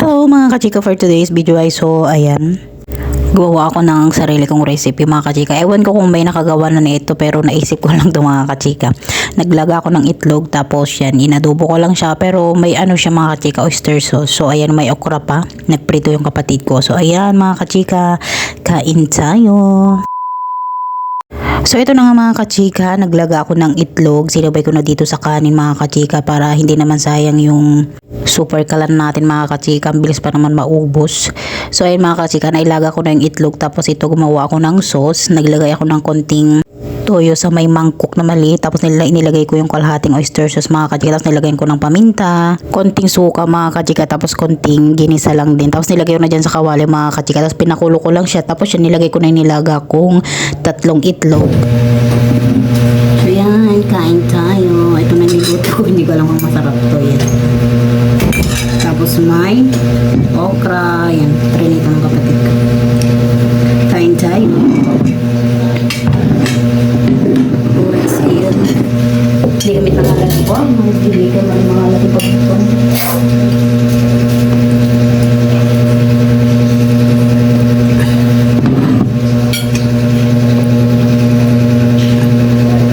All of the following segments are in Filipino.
Hello mga kachika, for today's video ay ayan, gawa ako ng sarili kong recipe mga kachika. Ewan ko kung may nakagawa na nito pero naisip ko lang ito mga kachika. Naglaga ako ng itlog tapos yan, inadobo ko lang siya pero may ano siya mga kachika, oyster sauce. So ayan, may okra pa, nagprito yung kapatid ko. So ayan mga kachika, kain tayo. So ito na nga mga kachika, naglaga ako ng itlog, sinabay ko na dito sa kanin mga kachika para hindi naman sayang yung super kalan natin mga kachika, ang bilis pa naman maubos. So ayun mga kachika, nailaga ko na yung itlog tapos ito gumawa ako ng sauce, naglagay ako ng konting toyo sa may mangkok na maliit, tapos inilagay ko yung kalahating oyster sauce mga kachika, tapos nilagay ko ng paminta, konting suka mga kachika, tapos konting ginisa lang din, tapos nilagay ko na dyan sa kawali mga kachika, tapos pinakulo ko lang siya, tapos yan nilagay ko na yung nilaga kong 3 itlog. So yan, kain tayo. Ito na niluto ko, hindi ko alam kung masarap to yan. Tapos may okra, yan, trinito ng kapatid ko. Kain tayo. Hindi kami nangalagi po. Hindi kami nangalagi po.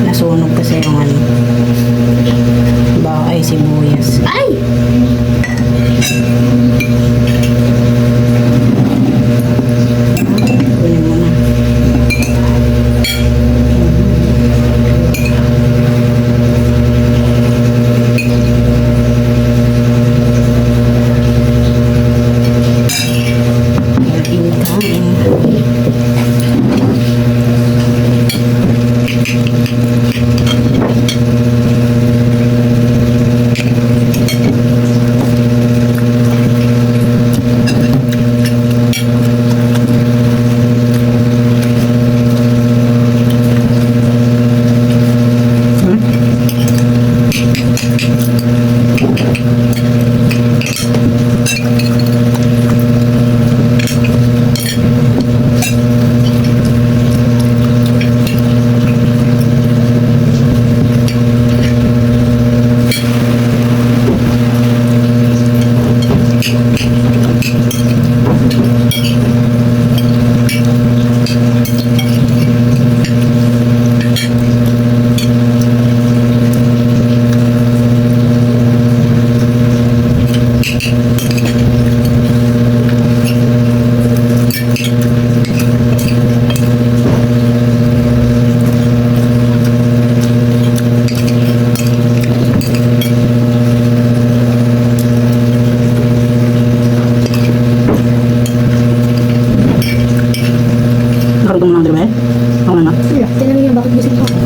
Nasunog kasi yung ano. Baka ay sibuyas. Ay! Kunin mo na. Nakatulong lang diba eh? Oo na. Tinanong niya bakit gising ako.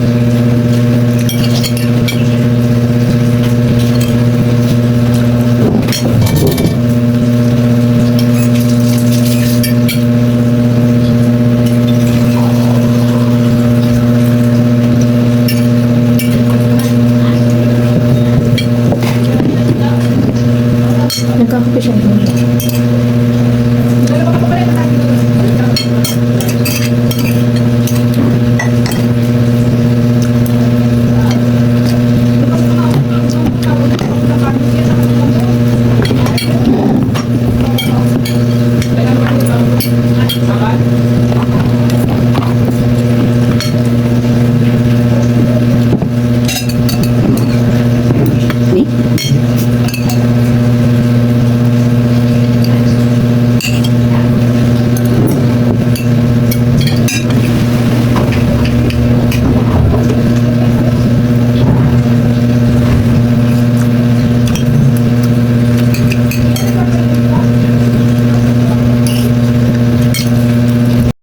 Nagkakape siya.